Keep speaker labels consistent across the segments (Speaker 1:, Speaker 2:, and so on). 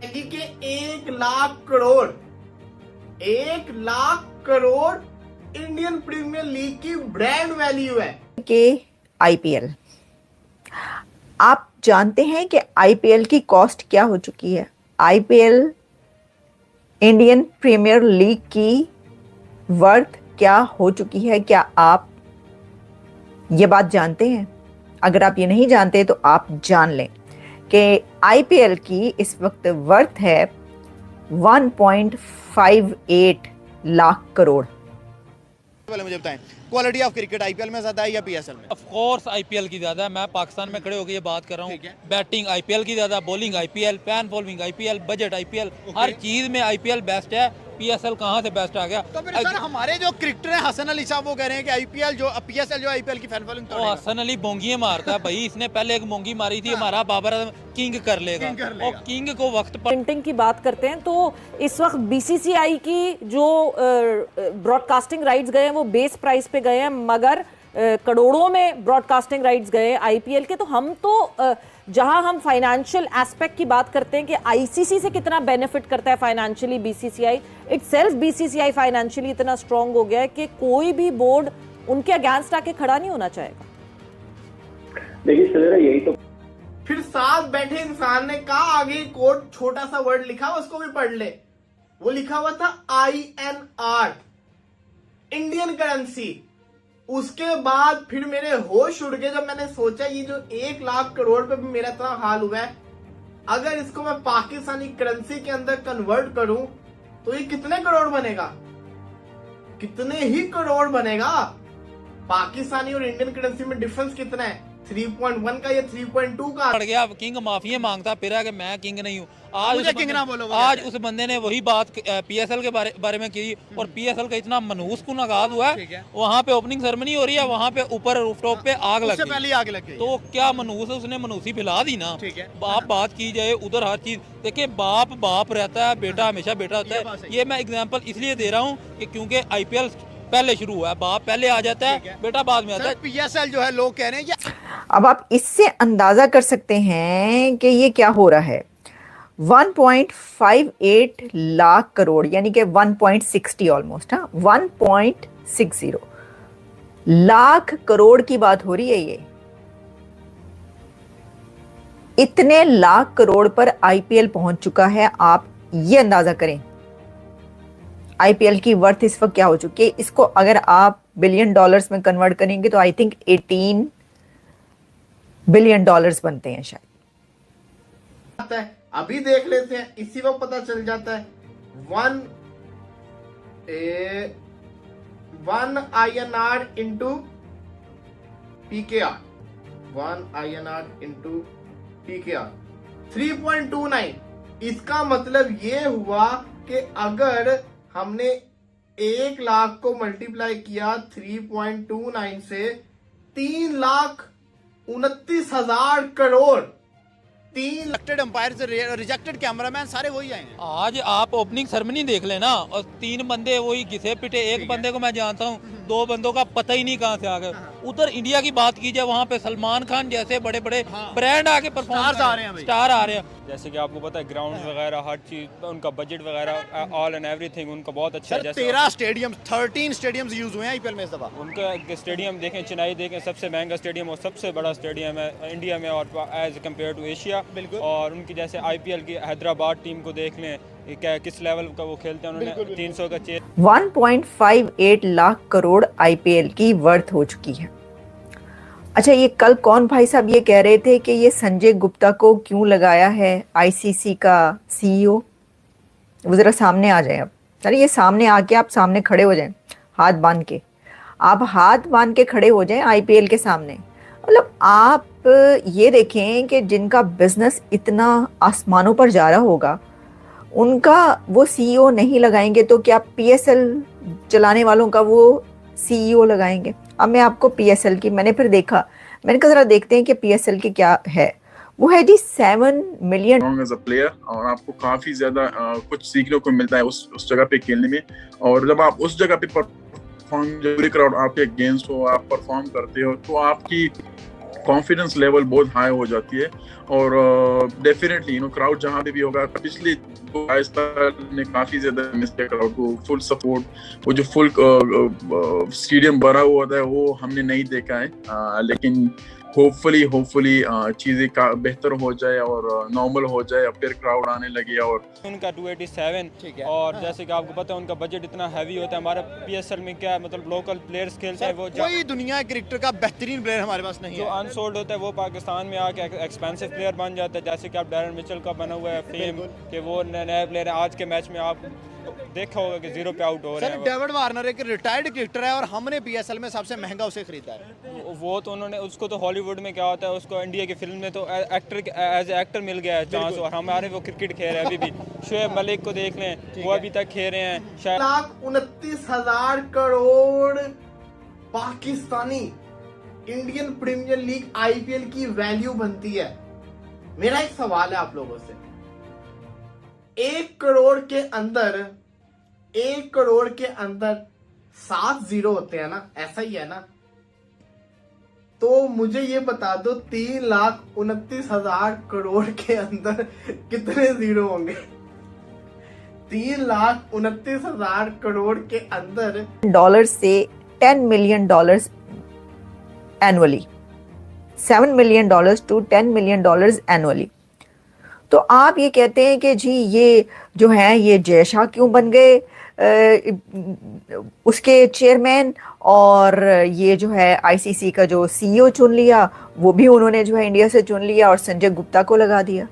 Speaker 1: कि 1 lakh crore 1 lakh crore Indian Premier League की brand value है
Speaker 2: के आईपीएल। आप जानते हैं कि आईपीएल की कॉस्ट क्या हो चुकी है? आईपीएल इंडियन प्रीमियर लीग की वर्थ क्या हो चुकी है? क्या आप ये बात जानते हैं? अगर आप ये नहीं जानते तो आप जान लें कि आईपीएल की इस वक्त वर्थ है 1.58 लाख करोड़।
Speaker 3: पहले मुझे बताएं, क्वालिटी ऑफ क्रिकेट आईपीएल में ज्यादा है या पीएसएल में?
Speaker 4: ऑफ कोर्स आईपीएल की ज्यादा है। मैं पाकिस्तान में खड़े होकर ये बात कर रहा हूँ। बैटिंग आईपीएल की ज्यादा, bowling IPL, fan following IPL, budget IPL, हर चीज में आईपीएल बेस्ट है। पीएसएल कहाँ से बेस्ट आ गया?
Speaker 3: तो फिर सर हमारे जो क्रिकेटर हैं हसन अली साहब वो कह रहे हैं कि आईपीएल जो पीएसएल जो आईपीएल की फैन फॉलोइंग
Speaker 4: तो हसन अली बोंगी मारता है भाई। इसने पहले एक मोंगी मारी थी, हमारा बाबर आजम किंग कर लेगा और किंग को वक्त पर।
Speaker 5: प्रिंटिंग की बात करते हैं तो इस वक्त बीसीसीआई की जो ब्रॉडकास्टिंग राइट्स गए हैं वो बेस प्राइस पे गए हैं, मगर करोड़ों में ब्रॉडकास्टिंग राइट्स गए आईपीएल के। तो हम तो जहां हम फाइनेंशियल एस्पेक्ट की बात करते हैं कि आईसीसी से कितना बेनिफिट करता है financially BCCI, itself BCCI financially इतना स्ट्रांग हो गया है कि कोई भी बोर्ड उनके अगेंस्ट आके खड़ा नहीं होना चाहेगा।
Speaker 6: देखिए सर, यही तो
Speaker 1: फिर साथ बैठे इंसान ने कहा, आगे कोट छोटा सा वर्ड लिखा उसको भी पढ़ ले। वो लिखा हुआ था INR, इंडियन करेंसी। उसके बाद फिर मेरे होश उड़ गए जब मैंने सोचा ये जो 1 लाख करोड़ पे भी मेरा इतना हाल हुआ है, अगर इसको मैं पाकिस्तानी करेंसी के अंदर कन्वर्ट करूं तो ये कितने करोड़ बनेगा? कितने ही करोड़ बनेगा? पाकिस्तानी और इंडियन करेंसी में डिफरेंस कितना है? 3.1 का या 3.2 का।
Speaker 4: पड़ गया किंग माफिया मांगता फिर है कि मैं किंग नहीं हूँ।
Speaker 3: आज
Speaker 4: उस बंदे ने वही बात पीएसएल के बारे में की और पीएसएल का इतना मनहूस कुन आगाज हुआ है। वहाँ पे ओपनिंग सेरेमनी हो रही है, वहाँ पे ऊपर रूफटॉप पे आग लग गई।
Speaker 3: पहले आग लग गई
Speaker 4: तो क्या मनहूस है, उसने मनहूसी फैला दी ना। बाप बात की जाए उधर हर चीज देखिए, बाप रहता है, बेटा हमेशा बेटा होता है। ये मैं एग्जाम्पल इसलिए दे रहा हूँ कि क्योंकि आईपीएल पहले शुरू हुआ है, बाप पहले आ जाता है, बेटा बाद में आता है।
Speaker 3: पीएसएल जो है लोग कह रहे हैं।
Speaker 2: अब आप इससे अंदाजा कर सकते हैं कि ये क्या हो रहा है। 1.58 लाख करोड़ यानी कि 1.60 ऑलमोस्ट, 1.60 लाख करोड़ की बात हो रही है। ये इतने लाख करोड़ पर आईपीएल पहुंच चुका है। आप ये अंदाजा करें आईपीएल की वर्थ इस वक्त क्या हो चुकी है। इसको अगर आप बिलियन डॉलर्स में कन्वर्ट करेंगे तो आई थिंक 18 बिलियन डॉलर्स बनते हैं शायद।
Speaker 1: अभी देख लेते हैं, इसी वक्त पता चल जाता है। 1 INR into PKR, 1 INR into PKR 3.29। इसका मतलब ये हुआ कि अगर हमने 1 लाख को मल्टीप्लाई किया 3.29 से 3,29,000 करोड़। 3
Speaker 3: अंपायर से रिजेक्टेड कैमरामैन सारे वही आए हैं।
Speaker 4: आज आप ओपनिंग सेरेमनी देख लेना और 3 बंदे वही घिसे पिटे। एक बंदे को मैं जानता हूँ, 2 बंदों का पता ही नहीं कहाँ से आ गए। उधर इंडिया की बात की जाए, वहाँ पे सलमान खान जैसे बड़े बड़े ब्रांड आके परफॉर्म स्टार आ रहे हैं।
Speaker 7: जैसे कि आपको पता है ग्राउंड वगैरह हर चीज उनका बजट वगैरह ऑल एंड एवरीथिंग उनका बहुत अच्छा है।
Speaker 3: 13 स्टेडियम्स यूज हुए हैं आईपीएल में इस दफा।
Speaker 7: उनका स्टेडियम देखें, चेन्नई देखें, सबसे महंगा स्टेडियम और सबसे बड़ा स्टेडियम है इंडिया में और एज कम्पेयर टू एशिया। और उनकी जैसे आईपीएल की हैदराबाद टीम को देख लें, क्या किस लेवल का वो खेलते हैं। उन्होंने 300 का
Speaker 2: 1.58 लाख करोड़ आईपीएल की वर्थ हो चुकी है। अच्छा, ये कल कौन भाई साहब ये कह रहे थे कि ये संजय गुप्ता को क्यों लगाया है आईसीसी का सीईओ? वो जरा सामने आ जाए। अब चलिए ये सामने आके आप सामने खड़े हो जाएं, हाथ बांध के। आप हाथ बांध के खड़े हो जाएं आईपीएल के सामने। मतलब आप ये देखें कि जिनका बिजनेस इतना आसमानों पर जा रहा होगा उनका वो सीईओ नहीं लगाएंगे तो क्या पीएसएल चलाने वालों का वो सीईओ लगाएंगे? अब मैं आपको पीएसएल की मैंने कहा जरा देखते हैं कि पीएसएल की क्या है। वो है जी 7 मिलियन
Speaker 8: एज अ प्लेयर और आपको काफी ज्यादा कुछ सीखने को मिलता है उस जगह पे खेलने में। और जब आप उस जगह पे परफॉर्म, जो पूरी क्राउड आपके अगेंस्ट हो, आप परफॉर्म करते हो तो आपकी कॉन्फिडेंस लेवल बहुत हाई हो जाती है। और डेफिनेटली क्राउड जहाँ पे भी होगा, पिछले 2 साल ने काफी ज्यादा मिस किया क्राउड को, फुल सपोर्ट, वो जो फुल स्टेडियम भरा हुआ था वो हमने नहीं देखा है। लेकिन होपफुली चीजें का बेहतर हो जाए और नॉर्मल हो जाए, अब फिर क्राउड आने लगे। और
Speaker 7: उनका 287 और जैसे कि आपको पता है उनका बजट इतना हैवी होता है। हमारा पीएसएल में क्या है, मतलब लोकल प्लेयर्स खेलते हैं, वो
Speaker 3: कोई दुनिया क्रिकेटर का बेहतरीन प्लेयर हमारे पास नहीं
Speaker 7: जो
Speaker 3: है।
Speaker 7: अनसोल्ड होता है वो पाकिस्तान में आके एक्सपेंसिव प्लेयर बन जाता है। जैसे कि आप डैरन मिचेल का बना हुआ है फेम कि वो नए प्लेयर है। आज के मैच में आप देखा होगा कि 0 पे आउट हो रहे
Speaker 3: सर
Speaker 7: हैं।
Speaker 3: डेविड वार्नर एक रिटायर्ड क्रिकेटर है और हमने पीएसएल में सबसे महंगा उसे खरीदा है।
Speaker 7: वो तो उन्होंने उसको तो हॉलीवुड में क्या होता है, उसको इंडिया की फिल्म में तो एज एक्टर मिल गया है चांस, और हमारे वो क्रिकेट खेल रहे हैं अभी भी। शोएब मलिक को देख लें, वो अभी तक खेल रहे हैं। शायद
Speaker 1: 1,29,000 crore Pakistani Indian Premier League IPL की वैल्यू बनती है। मेरा एक सवाल है आप लोगों से, 1 करोड़ के अंदर 7 जीरो होते हैं ना, ऐसा ही है ना? तो मुझे ये बता दो 3,29,000 करोड़ के अंदर कितने जीरो होंगे? 3,29,000 करोड़ के अंदर
Speaker 2: डॉलर से $10 million annually, $7 million to $10 million annually. तो आप ये कहते हैं कि जी ये जो है ये जय शाह क्यों बन गए उसके चेयरमैन, और ये जो है आईसीसी का जो सीईओ चुन लिया वो भी उन्होंने जो है इंडिया से चुन लिया और संजय गुप्ता को लगा दिया।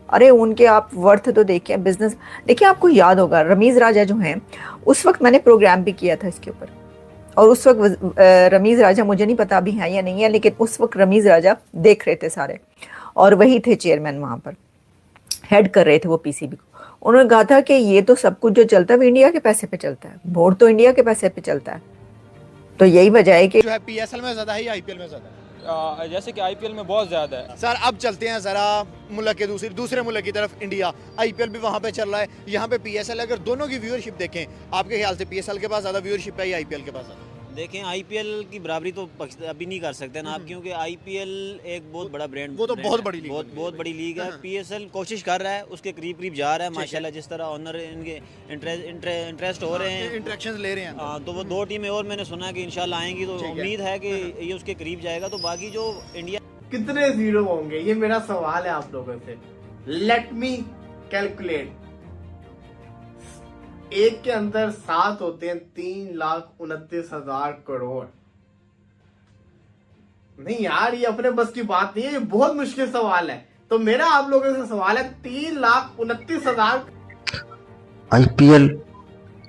Speaker 2: अरे उनके आप वर्थ तो देखिए, बिजनेस देखिए। आपको याद होगा रमीज राजा जो हैं, उस वक्त मैंने प्रोग्राम भी किया था इसके ऊपर, और उस वक्त रमीज राजा, मुझे नहीं पता अभी है या नहीं है, लेकिन उस वक्त रमीज राजा देख रहे थे सारे, और वही थे चेयरमैन, वहां पर हेड कर रहे थे वो पीसीबी को। उन्होंने कहा था कि ये तो सब कुछ जो चलता है वो इंडिया के पैसे पे चलता है, बोर्ड तो इंडिया के पैसे पे चलता है। तो यही वजह है कि
Speaker 3: जो है पीएसएल में ज्यादा है या आईपीएल में ज्यादा है?
Speaker 7: जैसे कि आईपीएल में बहुत ज्यादा है।
Speaker 3: सर अब चलते हैं जरा मुल्क के दूसरे मुल्क की तरफ, इंडिया। आईपीएल भी वहां पे चल रहा है, यहाँ पे पीएसएल। अगर दोनों की व्यूअरशिप देखें, आपके ख्याल से पीएसएल के पास ज्यादा व्यूअरशिप है या आईपीएल के पास ज्यादा?
Speaker 9: देखें आईपीएल की बराबरी तो अभी नहीं कर सकते ना आप, क्योंकि आईपीएल एक बहुत बड़ा ब्रांड,
Speaker 3: वो तो बहुत बड़ी लीग,
Speaker 9: बहुत बड़ी लीग है। पीएसएल कोशिश कर रहा है, उसके करीब जा रहा है माशाल्लाह। जिस तरह ऑनर इनके इंटरेस्ट हो रहे हैं,
Speaker 3: इंटरेक्शंस ले रहे हैं,
Speaker 9: तो वो 2 टीमें और मैंने सुना कि इंशाल्लाह आएंगी, तो उम्मीद है कि ये उसके करीब जाएगा। तो बाकी जो इंडिया,
Speaker 1: कितने जीरो होंगे, ये मेरा सवाल है आप लोगों से। Let me calculate. 1 के अंदर 7 होते हैं, 3,29,000 करोड़। नहीं यार, ये अपने बस की बात नहीं है, ये बहुत मुश्किल सवाल है। तो मेरा आप लोगों से सवाल है, 3,29,000।
Speaker 10: आईपीएल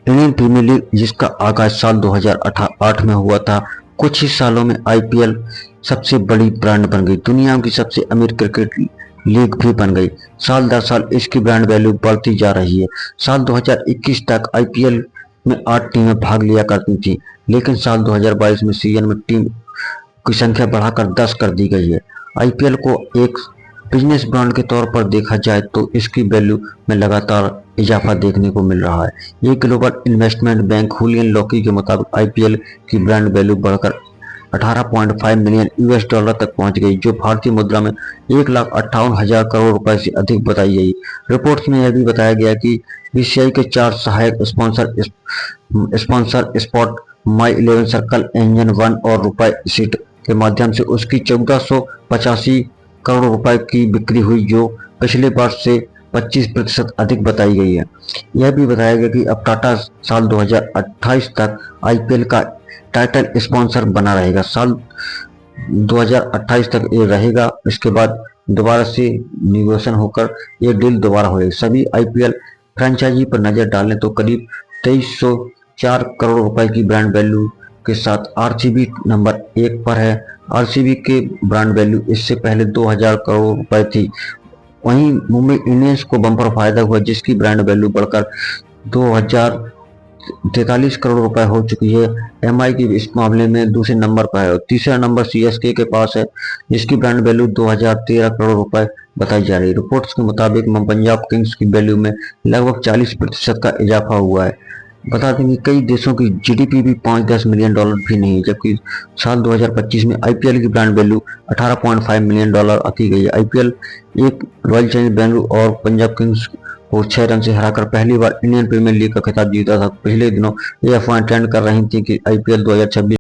Speaker 10: इंडियन प्रीमियर लीग जिसका आगाज साल 2008 में हुआ था, कुछ ही सालों में आईपीएल सबसे बड़ी ब्रांड बन गई, दुनिया की सबसे अमीर क्रिकेट लीग भी बन गई। साल दर साल इसकी ब्रांड वैल्यू बढ़ती जा रही है। साल 2021 तक आईपीएल में 8 टीमें भाग लिया करती थी, लेकिन साल 2022 में सीजन में टीम की संख्या बढ़ाकर 10 कर दी गई है। आईपीएल को एक बिजनेस ब्रांड के तौर पर देखा जाए तो इसकी वैल्यू में लगातार इजाफा देखने को मिल रहा है। ये global investment bank Houlihan Lokey के मुताबिक आईपीएल की ब्रांड वैल्यू बढ़कर 18.5 मिलियन यूएस डॉलर तक पहुंच गई, जो भारतीय मुद्रा में 1,58,000 करोड़ रुपए से अधिक बताई गई। रिपोर्ट्स में यह भी बताया गया कि बीसीसीआई के 4 सहायक स्पॉन्सर स्पॉट, माई 11 सर्कल, इंजन 1 और रुपए सीट के माध्यम से उसकी 1485 करोड़ रुपए की बिक्री हुई, जो पिछले वर्ष से 25% अधिक बताई गई है। यह भी बताया गया कि अब टाटा साल 2028 तक आईपीएल का टाइटल स्पॉन्सर बना रहेगा। साल 2028 तक ये रहेगा, इसके बाद दोबारा से निगोशिएशन होकर ये डील दोबारा होगी। सभी आईपीएल फ्रेंचाइजी पर नजर डालें तो करीब 2304 करोड़ रुपए की ब्रांड वैल्यू के साथ आरसीबी नंबर 1 पर है। आरसीबी के ब्रांड वैल्यू इससे पहले 2000 करोड़ रुपए थी। वहीं मुंबई इंडियंस को बम्पर फायदा हुआ, जिसकी ब्रांड वैल्यू बढ़कर 2043 करोड़ रुपए हो चुकी है। एमआई की इस मामले में दूसरे नंबर पर है और तीसरा नंबर सीएसके के पास है, जिसकी ब्रांड वैल्यू 2013 करोड़ रुपए बताई जा रही है। रिपोर्ट्स के मुताबिक पंजाब किंग्स की वैल्यू में लगभग 40% का इजाफा हुआ है। बता दें कि कई देशों की जीडीपी भी 5-10 मिलियन डॉलर भी नहीं है, जबकि साल 2025 में आईपीएल की ब्रांड वैल्यू 18.5 मिलियन डॉलर आती गई है। आईपीएल एक रॉयल चैलेंजर्स बेंगलुरु और पंजाब किंग्स को 6 रन से हराकर पहली बार इंडियन प्रीमियर लीग का खिताब जीता था। पिछले दिनों ये अफवाहें ट्रेंड कर रही थी कि आईपीएल 2026